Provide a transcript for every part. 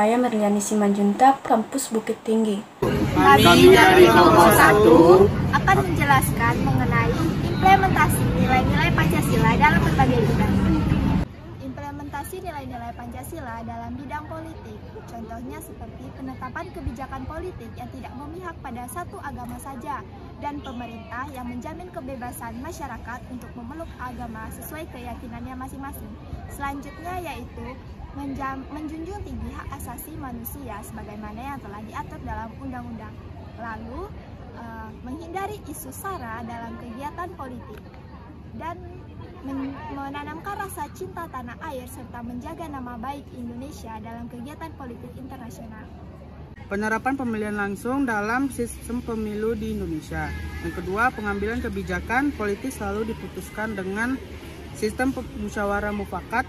saya Merliani Simanjuntak, kampus Bukit Tinggi. Kami dari kelompok 1 akan menjelaskan mengenai implementasi nilai-nilai Pancasila dalam berbagai bidang. Implementasi nilai-nilai Pancasila dalam bidang politik, contohnya seperti penetapan kebijakan politik yang tidak memihak pada satu agama saja, dan pemerintah yang menjamin kebebasan masyarakat untuk memeluk agama sesuai keyakinannya masing-masing. Selanjutnya yaitu menjunjung tinggi hak asasi manusia sebagaimana yang telah diatur dalam undang-undang. Lalu menghindari isu sara dalam kegiatan politik dan menanamkan rasa cinta tanah air serta menjaga nama baik Indonesia dalam kegiatan politik internasional. Penerapan pemilihan langsung dalam sistem pemilu di Indonesia. Yang kedua, pengambilan kebijakan politik selalu diputuskan dengan sistem musyawarah mufakat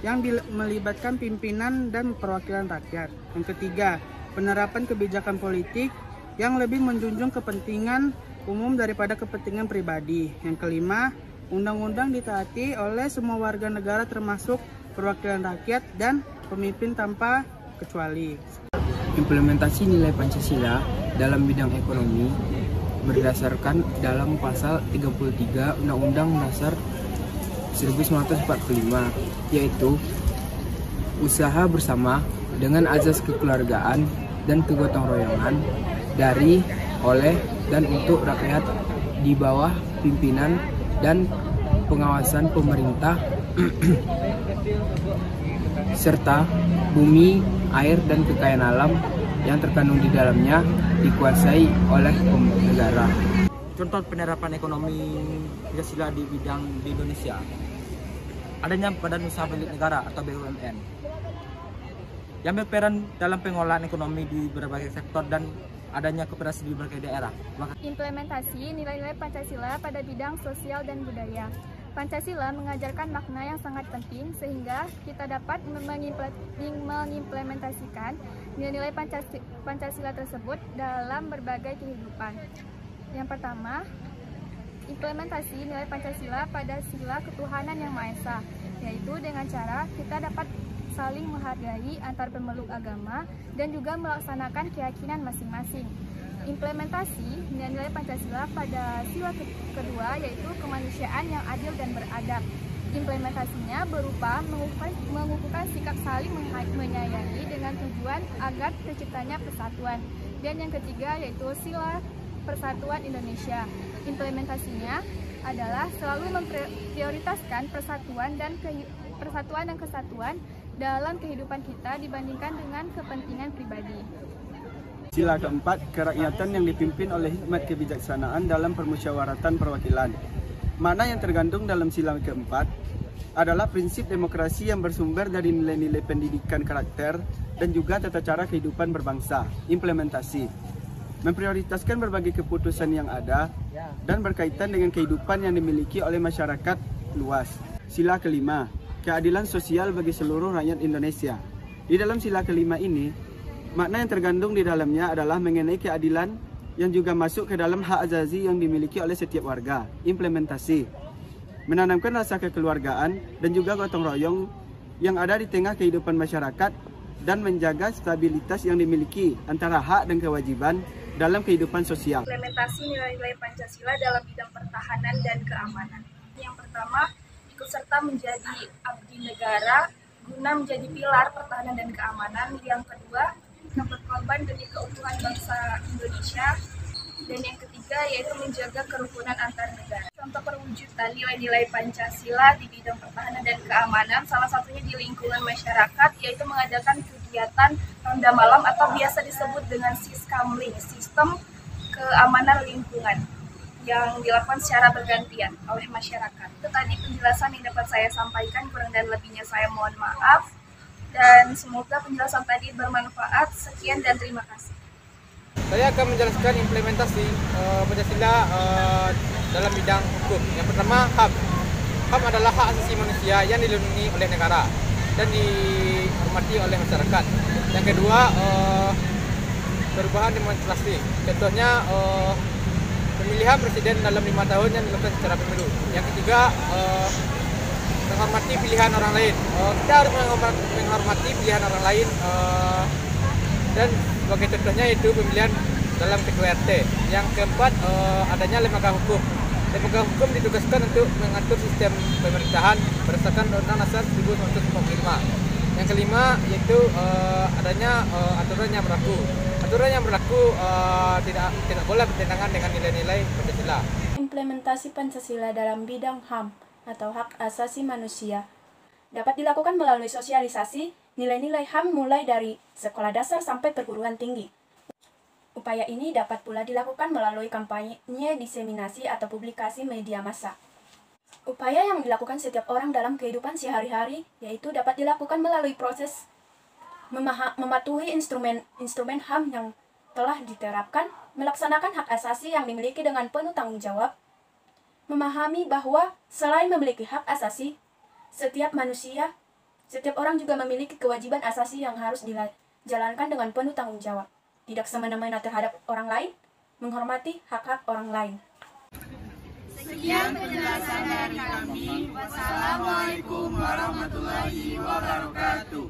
yang melibatkan pimpinan dan perwakilan rakyat. Yang ketiga, penerapan kebijakan politik yang lebih menjunjung kepentingan umum daripada kepentingan pribadi. Yang kelima, undang-undang ditaati oleh semua warga negara termasuk perwakilan rakyat dan pemimpin tanpa kecuali. Implementasi nilai Pancasila dalam bidang ekonomi berdasarkan dalam pasal 33 Undang-Undang Dasar 1945, yaitu usaha bersama dengan azas kekeluargaan dan kegotong royongan dari, oleh, dan untuk rakyat di bawah pimpinan dan pengawasan pemerintah serta bumi, air, dan kekayaan alam yang terkandung di dalamnya dikuasai oleh negara. Contoh penerapan ekonomi Pancasila di bidang di Indonesia, adanya Badan Usaha Milik Negara atau BUMN yang berperan dalam pengolahan ekonomi di berbagai sektor dan adanya kooperasi di berbagai daerah. Implementasi nilai-nilai Pancasila pada bidang sosial dan budaya. Pancasila mengajarkan makna yang sangat penting sehingga kita dapat mengimplementasikan nilai-nilai Pancasila tersebut dalam berbagai kehidupan. Yang pertama, implementasi nilai Pancasila pada sila ketuhanan yang Maha Esa, yaitu dengan cara kita dapat saling menghargai antar pemeluk agama dan juga melaksanakan keyakinan masing-masing. Implementasi nilai-nilai Pancasila pada sila kedua yaitu kemanusiaan yang adil dan beradab. Implementasinya berupa mengukuhkan sikap saling menyayangi dengan tujuan agar terciptanya persatuan. Dan yang ketiga yaitu sila persatuan Indonesia. Implementasinya adalah selalu memprioritaskan persatuan dan kesatuan dalam kehidupan kita dibandingkan dengan kepentingan pribadi. Sila keempat, kerakyatan yang dipimpin oleh hikmat kebijaksanaan dalam permusyawaratan perwakilan. Makna yang tergandung dalam sila keempat adalah prinsip demokrasi yang bersumber dari nilai-nilai pendidikan karakter dan juga tata cara kehidupan berbangsa. Implementasi memprioritaskan berbagai keputusan yang ada dan berkaitan dengan kehidupan yang dimiliki oleh masyarakat luas. Sila kelima, keadilan sosial bagi seluruh rakyat Indonesia. Di dalam sila kelima ini, makna yang tergandung di dalamnya adalah mengenai keadilan yang juga masuk ke dalam hak azazi yang dimiliki oleh setiap warga. Implementasi menanamkan rasa kekeluargaan dan juga gotong royong yang ada di tengah kehidupan masyarakat dan menjaga stabilitas yang dimiliki antara hak dan kewajiban dalam kehidupan sosial. Implementasi nilai-nilai Pancasila dalam bidang pertahanan dan keamanan. Yang pertama, ikut serta menjadi abdi negara guna menjadi pilar pertahanan dan keamanan. Yang kedua, berkorban demi keutuhan bangsa Indonesia. Dan yang ketiga yaitu menjaga kerukunan antar negara. Contoh perwujudan nilai-nilai Pancasila di bidang pertahanan dan keamanan salah satunya di lingkungan masyarakat yaitu mengadakan kegiatan ronda malam atau biasa disebut dengan Siskamling, sistem keamanan lingkungan yang dilakukan secara bergantian oleh masyarakat. Itu tadi penjelasan yang dapat saya sampaikan, kurang dan lebihnya saya mohon maaf. Dan semoga penjelasan tadi bermanfaat. Sekian dan terima kasih. Saya akan menjelaskan implementasi Pancasila dalam bidang hukum. Yang pertama, HAM. HAM adalah hak asasi manusia yang dilindungi oleh negara dan dihormati oleh masyarakat. Yang kedua, perubahan demokrasi. Contohnya, pemilihan presiden dalam 5 tahun yang dilakukan secara pemilu. Yang ketiga, menghormati pilihan orang lain. Kita harus menghormati pilihan orang lain, dan sebagai contohnya itu pemilihan dalam ketua RT. Yang keempat, adanya lembaga hukum. Lembaga hukum ditugaskan untuk mengatur sistem pemerintahan berdasarkan Undang-Undang Dasar 1945. Yang kelima yaitu adanya aturan yang berlaku. Aturan yang berlaku tidak boleh bertentangan dengan nilai-nilai Pancasila. Implementasi Pancasila dalam bidang HAM atau hak asasi manusia dapat dilakukan melalui sosialisasi nilai-nilai HAM mulai dari sekolah dasar sampai perguruan tinggi. Upaya ini dapat pula dilakukan melalui kampanye, diseminasi, atau publikasi media massa. Upaya yang dilakukan setiap orang dalam kehidupan sehari-hari yaitu dapat dilakukan melalui proses mematuhi instrumen HAM yang telah diterapkan, melaksanakan hak asasi yang dimiliki dengan penuh tanggung jawab, memahami bahwa selain memiliki hak asasi, setiap orang juga memiliki kewajiban asasi yang harus dijalankan dengan penuh tanggung jawab. Tidak semena-mena terhadap orang lain, menghormati hak-hak orang lain. Sekian penjelasan dari kami. Wassalamualaikum warahmatullahi wabarakatuh.